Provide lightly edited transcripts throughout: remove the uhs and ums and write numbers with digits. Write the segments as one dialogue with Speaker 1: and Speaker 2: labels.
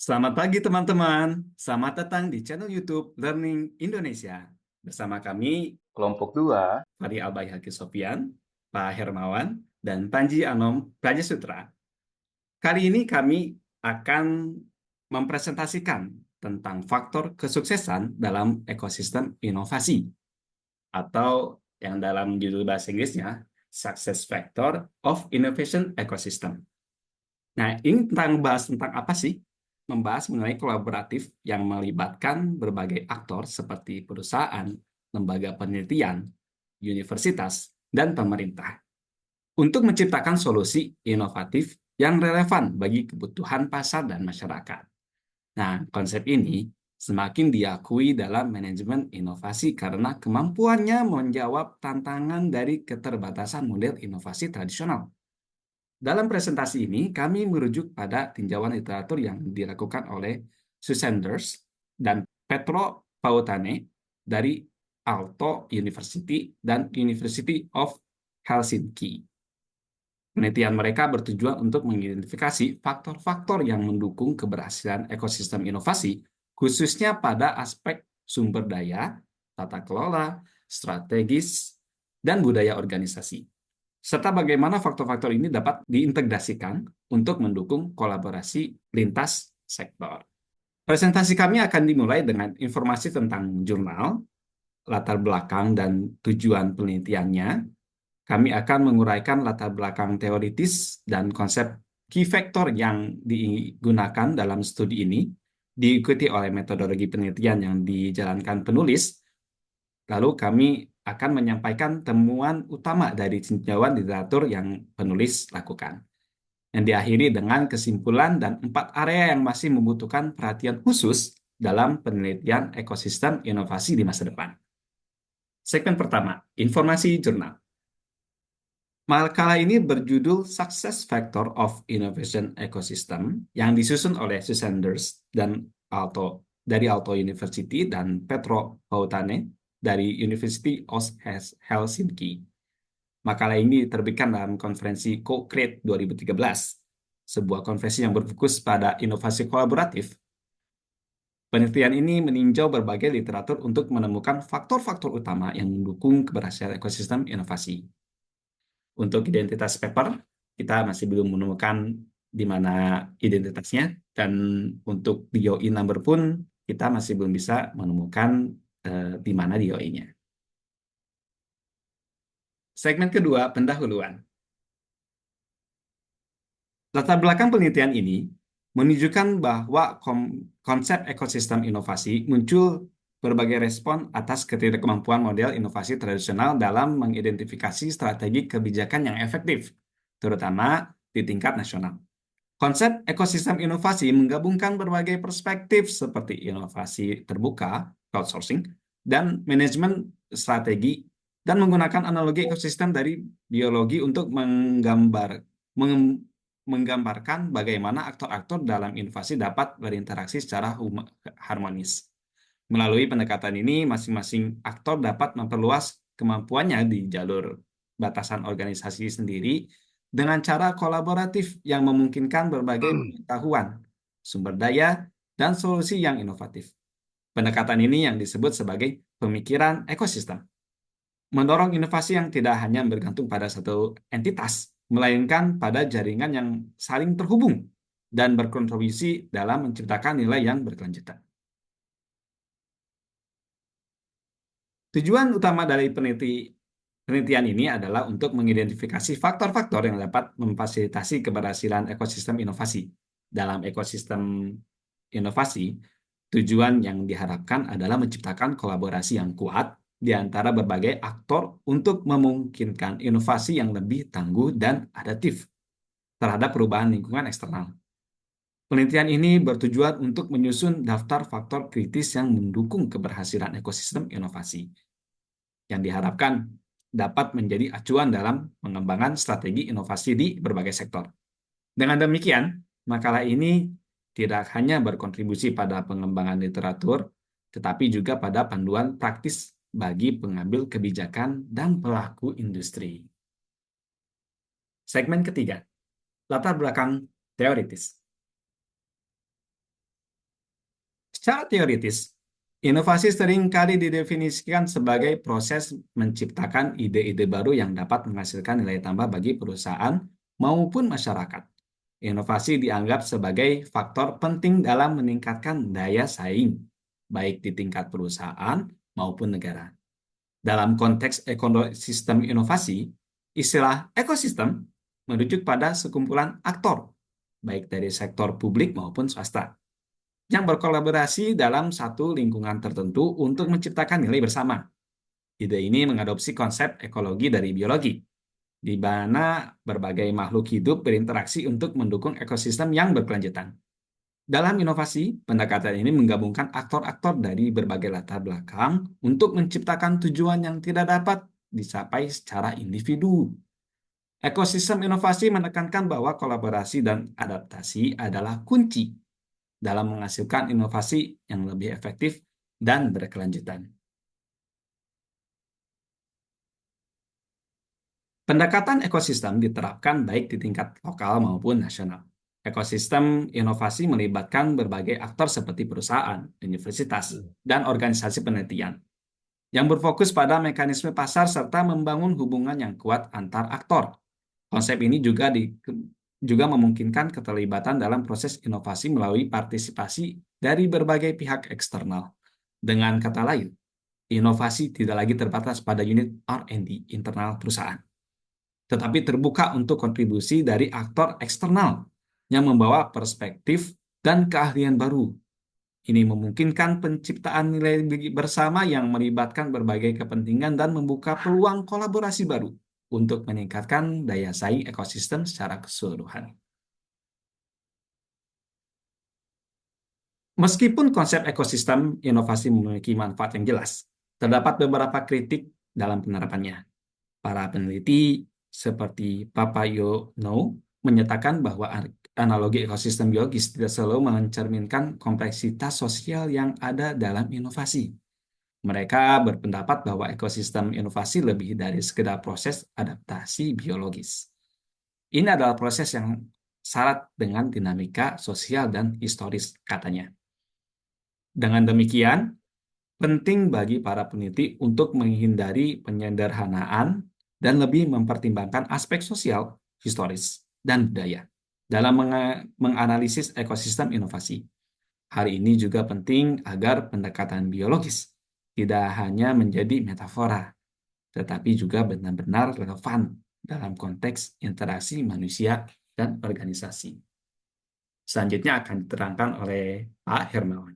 Speaker 1: Selamat pagi teman-teman, selamat datang di channel YouTube Learning Indonesia. Bersama kami,
Speaker 2: Kelompok 2,
Speaker 1: Fadi Albayhaki Sofian, Pak Hermawan, dan Panji Anom Prajasutra. Kali ini kami akan mempresentasikan tentang faktor kesuksesan dalam ekosistem inovasi, atau yang dalam judul bahasa Inggrisnya, Success Factor of Innovation Ecosystem. Nah, ini bahas tentang apa sih? Membahas mengenai kolaboratif yang melibatkan berbagai aktor seperti perusahaan, lembaga penelitian, universitas, dan pemerintah untuk menciptakan solusi inovatif yang relevan bagi kebutuhan pasar dan masyarakat. Nah, konsep ini semakin diakui dalam manajemen inovasi karena kemampuannya menjawab tantangan dari keterbatasan model inovasi tradisional. Dalam presentasi ini, kami merujuk pada tinjauan literatur yang dilakukan oleh Sanders dan Petro Pautane dari Aalto University dan University of Helsinki. Penelitian mereka bertujuan untuk mengidentifikasi faktor-faktor yang mendukung keberhasilan ekosistem inovasi, khususnya pada aspek sumber daya, tata kelola, strategis, dan budaya organisasi, serta bagaimana faktor-faktor ini dapat diintegrasikan untuk mendukung kolaborasi lintas sektor. Presentasi kami akan dimulai dengan informasi tentang jurnal, latar belakang dan tujuan penelitiannya. Kami akan menguraikan latar belakang teoritis dan konsep key factor yang digunakan dalam studi ini, diikuti oleh metodologi penelitian yang dijalankan penulis. Lalu kami akan menyampaikan temuan utama dari tinjauan literatur yang penulis lakukan, yang diakhiri dengan kesimpulan dan 4 area yang masih membutuhkan perhatian khusus dalam penelitian ekosistem inovasi di masa depan. Segmen pertama, informasi jurnal. Makalah ini berjudul Success Factor of Innovation Ecosystem yang disusun oleh Sanders dan dari Aalto University dan Petro Pautane dari University of Helsinki. Makalah ini diterbitkan dalam konferensi Co-Create 2013, sebuah konferensi yang berfokus pada inovasi kolaboratif. Penelitian ini meninjau berbagai literatur untuk menemukan faktor-faktor utama yang mendukung keberhasilan ekosistem inovasi. Untuk identitas paper, kita masih belum menemukan di mana identitasnya, dan untuk DOI number pun kita masih belum bisa menemukan di mana DOI-nya. Segmen kedua, pendahuluan. Latar belakang penelitian ini menunjukkan bahwa konsep ekosistem inovasi muncul berbagai respon atas ketidakkemampuan model inovasi tradisional dalam mengidentifikasi strategi kebijakan yang efektif, terutama di tingkat nasional. Konsep ekosistem inovasi menggabungkan berbagai perspektif seperti inovasi terbuka, crowdsourcing, dan manajemen strategi, dan menggunakan analogi ekosistem dari biologi untuk menggambarkan bagaimana aktor-aktor dalam inovasi dapat berinteraksi secara harmonis. Melalui pendekatan ini, masing-masing aktor dapat memperluas kemampuannya di jalur batasan organisasi sendiri dengan cara kolaboratif yang memungkinkan berbagai pengetahuan, sumber daya, dan solusi yang inovatif. Pendekatan ini yang disebut sebagai pemikiran ekosistem, mendorong inovasi yang tidak hanya bergantung pada satu entitas, melainkan pada jaringan yang saling terhubung dan berkontribusi dalam menciptakan nilai yang berkelanjutan. Tujuan utama dari penelitian ini adalah untuk mengidentifikasi faktor-faktor yang dapat memfasilitasi keberhasilan ekosistem inovasi. Dalam ekosistem inovasi, tujuan yang diharapkan adalah menciptakan kolaborasi yang kuat di antara berbagai aktor untuk memungkinkan inovasi yang lebih tangguh dan adaptif terhadap perubahan lingkungan eksternal. Penelitian ini bertujuan untuk menyusun daftar faktor kritis yang mendukung keberhasilan ekosistem inovasi, yang diharapkan dapat menjadi acuan dalam pengembangan strategi inovasi di berbagai sektor. Dengan demikian, makalah ini tidak hanya berkontribusi pada pengembangan literatur, tetapi juga pada panduan praktis bagi pengambil kebijakan dan pelaku industri. Segmen ketiga, latar belakang teoritis. Secara teoritis, inovasi seringkali didefinisikan sebagai proses menciptakan ide-ide baru yang dapat menghasilkan nilai tambah bagi perusahaan maupun masyarakat. Inovasi dianggap sebagai faktor penting dalam meningkatkan daya saing, baik di tingkat perusahaan maupun negara. Dalam konteks ekosistem inovasi, istilah ekosistem merujuk pada sekumpulan aktor, baik dari sektor publik maupun swasta, yang berkolaborasi dalam satu lingkungan tertentu untuk menciptakan nilai bersama. Ide ini mengadopsi konsep ekologi dari biologi, di mana berbagai makhluk hidup berinteraksi untuk mendukung ekosistem yang berkelanjutan. Dalam inovasi, pendekatan ini menggabungkan aktor-aktor dari berbagai latar belakang untuk menciptakan tujuan yang tidak dapat dicapai secara individu. Ekosistem inovasi menekankan bahwa kolaborasi dan adaptasi adalah kunci dalam menghasilkan inovasi yang lebih efektif dan berkelanjutan. Pendekatan ekosistem diterapkan baik di tingkat lokal maupun nasional. Ekosistem inovasi melibatkan berbagai aktor seperti perusahaan, universitas, dan organisasi penelitian yang berfokus pada mekanisme pasar serta membangun hubungan yang kuat antar aktor. Konsep ini juga memungkinkan keterlibatan dalam proses inovasi melalui partisipasi dari berbagai pihak eksternal. Dengan kata lain, inovasi tidak lagi terbatas pada unit R&D internal perusahaan, tetapi terbuka untuk kontribusi dari aktor eksternal yang membawa perspektif dan keahlian baru. Ini memungkinkan penciptaan nilai bersama yang melibatkan berbagai kepentingan dan membuka peluang kolaborasi baru untuk meningkatkan daya saing ekosistem secara keseluruhan. Meskipun konsep ekosistem inovasi memiliki manfaat yang jelas, terdapat beberapa kritik dalam penerapannya. Para peneliti seperti Papaionou menyatakan bahwa analogi ekosistem biologis tidak selalu mencerminkan kompleksitas sosial yang ada dalam inovasi. Mereka berpendapat bahwa ekosistem inovasi lebih dari sekedar proses adaptasi biologis. Ini adalah proses yang syarat dengan dinamika sosial dan historis, katanya. Dengan demikian, penting bagi para peneliti untuk menghindari penyederhanaan dan lebih mempertimbangkan aspek sosial, historis, dan budaya dalam menganalisis ekosistem inovasi. Hal ini juga penting agar pendekatan biologis tidak hanya menjadi metafora, tetapi juga benar-benar relevan dalam konteks interaksi manusia dan organisasi. Selanjutnya akan diterangkan oleh Pak Hermawan.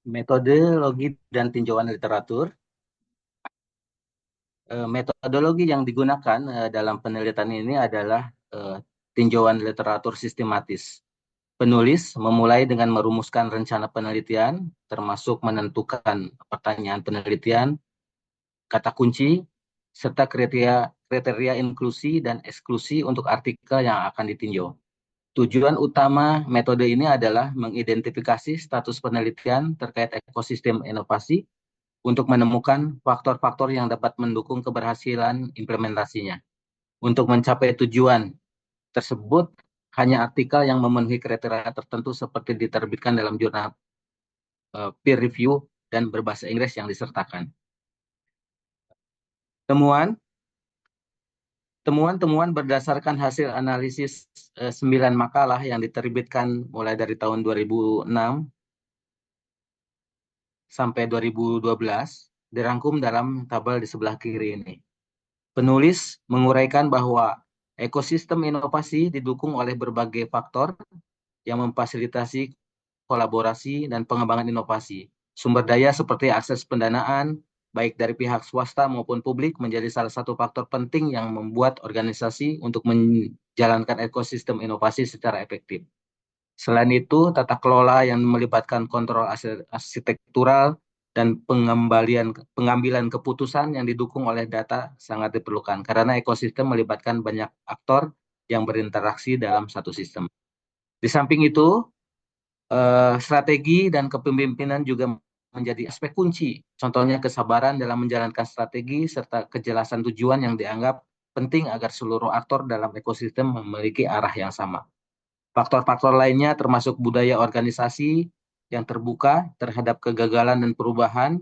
Speaker 2: Metodologi dan tinjauan literatur. Metodologi yang digunakan dalam penelitian ini adalah tinjauan literatur sistematis. Penulis memulai dengan merumuskan rencana penelitian, termasuk menentukan pertanyaan penelitian, kata kunci, serta kriteria inklusi dan eksklusi untuk artikel yang akan ditinjau. Tujuan utama metode ini adalah mengidentifikasi status penelitian terkait ekosistem inovasi untuk menemukan faktor-faktor yang dapat mendukung keberhasilan implementasinya. Untuk mencapai tujuan tersebut, hanya artikel yang memenuhi kriteria tertentu seperti diterbitkan dalam jurnal peer review dan berbahasa Inggris yang disertakan. Temuan-temuan berdasarkan hasil analisis 9 makalah yang diterbitkan mulai dari tahun 2006 sampai 2012 dirangkum dalam tabel di sebelah kiri ini. Penulis menguraikan bahwa ekosistem inovasi didukung oleh berbagai faktor yang memfasilitasi kolaborasi dan pengembangan inovasi. Sumber daya seperti akses pendanaan, baik dari pihak swasta maupun publik, menjadi salah satu faktor penting yang membuat organisasi untuk menjalankan ekosistem inovasi secara efektif. Selain itu, tata kelola yang melibatkan kontrol arsitektural dan pengambilan keputusan yang didukung oleh data sangat diperlukan, karena ekosistem melibatkan banyak aktor yang berinteraksi dalam satu sistem. Di samping itu, strategi dan kepemimpinan juga menjadi aspek kunci. Contohnya kesabaran dalam menjalankan strategi serta kejelasan tujuan yang dianggap penting agar seluruh aktor dalam ekosistem memiliki arah yang sama. Faktor-faktor lainnya termasuk budaya organisasi yang terbuka terhadap kegagalan dan perubahan,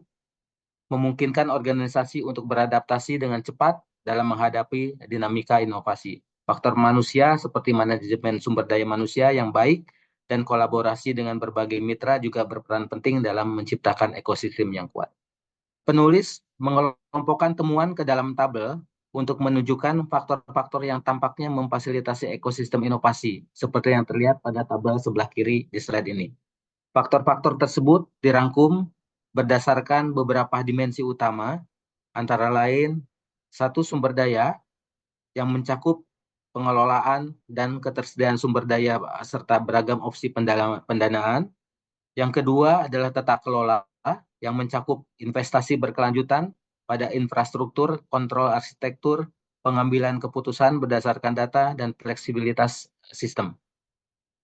Speaker 2: memungkinkan organisasi untuk beradaptasi dengan cepat dalam menghadapi dinamika inovasi. Faktor manusia seperti manajemen sumber daya manusia yang baik dan kolaborasi dengan berbagai mitra juga berperan penting dalam menciptakan ekosistem yang kuat. Penulis mengelompokkan temuan ke dalam tabel untuk menunjukkan faktor-faktor yang tampaknya memfasilitasi ekosistem inovasi, seperti yang terlihat pada tabel sebelah kiri di slide ini. Faktor-faktor tersebut dirangkum berdasarkan beberapa dimensi utama, antara lain satu, sumber daya yang mencakup pengelolaan dan ketersediaan sumber daya serta beragam opsi pendanaan. Yang kedua adalah tata kelola yang mencakup investasi berkelanjutan pada infrastruktur, kontrol arsitektur, pengambilan keputusan berdasarkan data, dan fleksibilitas sistem.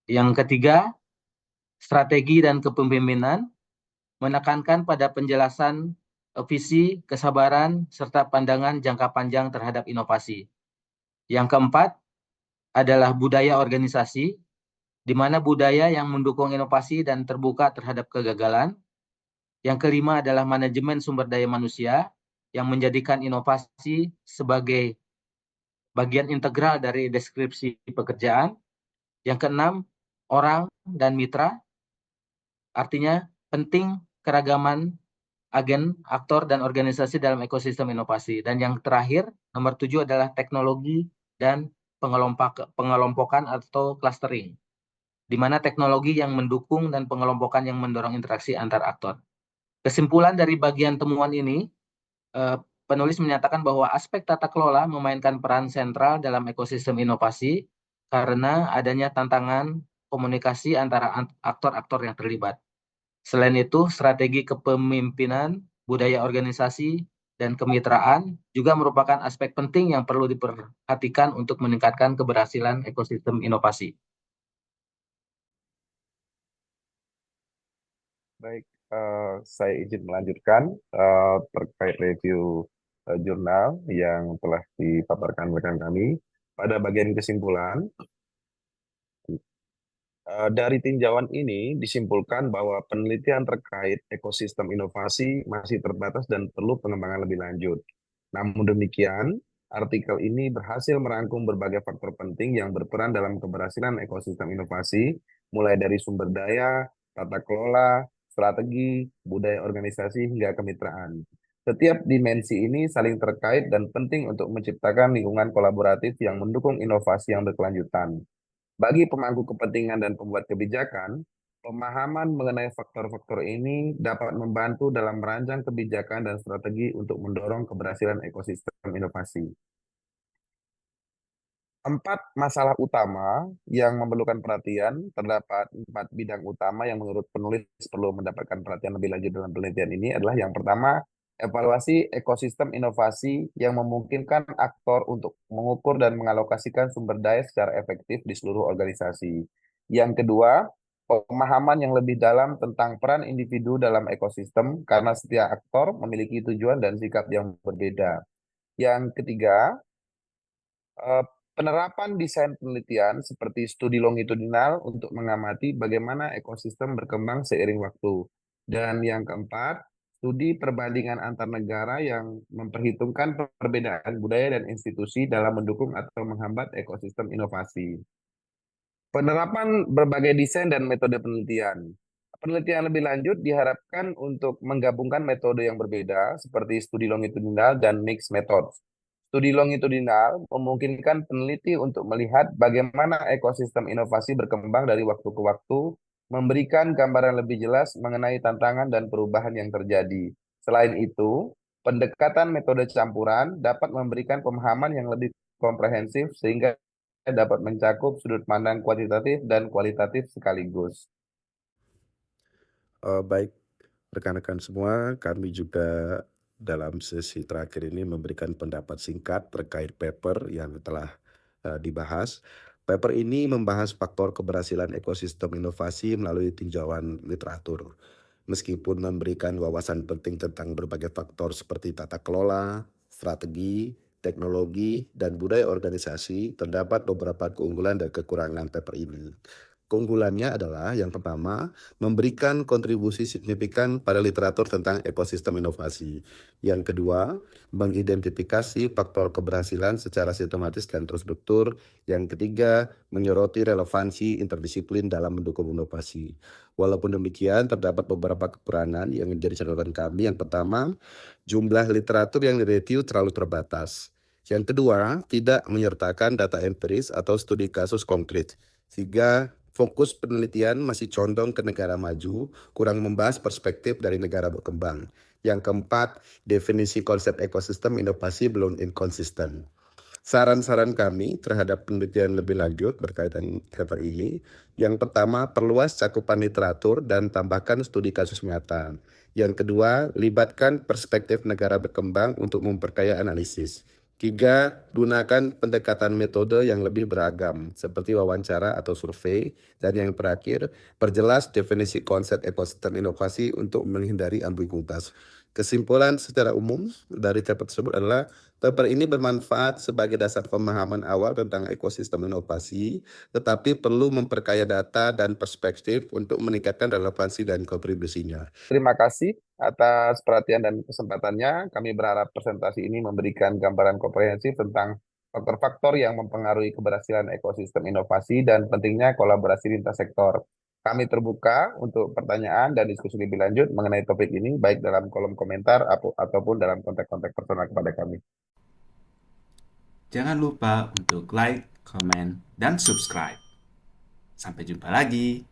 Speaker 2: Yang ketiga, strategi dan kepemimpinan menekankan pada penjelasan visi, kesabaran, serta pandangan jangka panjang terhadap inovasi. Yang keempat adalah budaya organisasi, di mana budaya yang mendukung inovasi dan terbuka terhadap kegagalan. Yang kelima adalah manajemen sumber daya manusia, yang menjadikan inovasi sebagai bagian integral dari deskripsi pekerjaan. Yang keenam, orang dan mitra, artinya penting keragaman agen, aktor, dan organisasi dalam ekosistem inovasi. Dan yang terakhir, nomor 7 adalah teknologi dan pengelompokan atau clustering, di mana teknologi yang mendukung dan pengelompokan yang mendorong interaksi antar aktor. Kesimpulan dari bagian temuan ini, penulis menyatakan bahwa aspek tata kelola memainkan peran sentral dalam ekosistem inovasi karena adanya tantangan komunikasi antara aktor-aktor yang terlibat. Selain itu, strategi kepemimpinan, budaya organisasi, dan kemitraan juga merupakan aspek penting yang perlu diperhatikan untuk meningkatkan keberhasilan ekosistem inovasi.
Speaker 3: Baik, saya izin melanjutkan terkait review jurnal yang telah dipaparkan rekan kami. Pada bagian kesimpulan, dari tinjauan ini disimpulkan bahwa penelitian terkait ekosistem inovasi masih terbatas dan perlu pengembangan lebih lanjut. Namun demikian, artikel ini berhasil merangkum berbagai faktor penting yang berperan dalam keberhasilan ekosistem inovasi, mulai dari sumber daya, tata kelola, strategi, budaya organisasi, hingga kemitraan. Setiap dimensi ini saling terkait dan penting untuk menciptakan lingkungan kolaboratif yang mendukung inovasi yang berkelanjutan. Bagi pemangku kepentingan dan pembuat kebijakan, pemahaman mengenai faktor-faktor ini dapat membantu dalam merancang kebijakan dan strategi untuk mendorong keberhasilan ekosistem inovasi. 4 masalah utama yang memerlukan perhatian, terdapat 4 bidang utama yang menurut penulis perlu mendapatkan perhatian lebih lanjut dalam penelitian ini adalah yang pertama, evaluasi ekosistem inovasi yang memungkinkan aktor untuk mengukur dan mengalokasikan sumber daya secara efektif di seluruh organisasi. Yang kedua, pemahaman yang lebih dalam tentang peran individu dalam ekosistem karena setiap aktor memiliki tujuan dan sikap yang berbeda. Yang ketiga, Eh, penerapan desain penelitian seperti studi longitudinal untuk mengamati bagaimana ekosistem berkembang seiring waktu. Dan yang keempat, studi perbandingan antar negara yang memperhitungkan perbedaan budaya dan institusi dalam mendukung atau menghambat ekosistem inovasi. Penerapan berbagai desain dan metode penelitian. Penelitian lebih lanjut diharapkan untuk menggabungkan metode yang berbeda seperti studi longitudinal dan mixed methods. Studi longitudinal memungkinkan peneliti untuk melihat bagaimana ekosistem inovasi berkembang dari waktu ke waktu, memberikan gambaran lebih jelas mengenai tantangan dan perubahan yang terjadi. Selain itu, pendekatan metode campuran dapat memberikan pemahaman yang lebih komprehensif sehingga dapat mencakup sudut pandang kuantitatif dan kualitatif sekaligus.
Speaker 4: Baik, rekan-rekan semua, kami juga dalam sesi terakhir ini memberikan pendapat singkat terkait paper yang telah dibahas. Paper ini membahas faktor keberhasilan ekosistem inovasi melalui tinjauan literatur. Meskipun memberikan wawasan penting tentang berbagai faktor seperti tata kelola, strategi, teknologi, dan budaya organisasi, terdapat beberapa keunggulan dan kekurangan paper ini. Keunggulannya adalah yang pertama, memberikan kontribusi signifikan pada literatur tentang ekosistem inovasi. Yang kedua, mengidentifikasi faktor keberhasilan secara sistematis dan terstruktur. Yang ketiga, menyoroti relevansi interdisiplin dalam mendukung inovasi. Walaupun demikian, terdapat beberapa kekurangan yang menjadi catatan kami. Yang pertama, jumlah literatur yang direview terlalu terbatas. Yang kedua, tidak menyertakan data empiris atau studi kasus konkret, sehingga fokus penelitian masih condong ke negara maju, kurang membahas perspektif dari negara berkembang. Yang keempat, definisi konsep ekosistem inovasi belum inkonsisten. Saran-saran kami terhadap penelitian lebih lanjut berkaitan paper ini, yang pertama, perluas cakupan literatur dan tambahkan studi kasus nyata. Yang kedua, libatkan perspektif negara berkembang untuk memperkaya analisis. Tiga, gunakan pendekatan metode yang lebih beragam, seperti wawancara atau survei. Dan yang terakhir, perjelas definisi konsep ekosistem inovasi untuk menghindari ambiguitas. Kesimpulan secara umum dari paper tersebut adalah paper ini bermanfaat sebagai dasar pemahaman awal tentang ekosistem inovasi, tetapi perlu memperkaya data dan perspektif untuk meningkatkan relevansi dan kontribusinya.
Speaker 3: Terima kasih atas perhatian dan kesempatannya. Kami berharap presentasi ini memberikan gambaran komprehensif tentang faktor-faktor yang mempengaruhi keberhasilan ekosistem inovasi dan pentingnya kolaborasi lintas sektor. Kami terbuka untuk pertanyaan dan diskusi lebih lanjut mengenai topik ini, baik dalam kolom komentar ataupun dalam kontak-kontak personal kepada kami.
Speaker 1: Jangan lupa untuk like, komen, dan subscribe. Sampai jumpa lagi.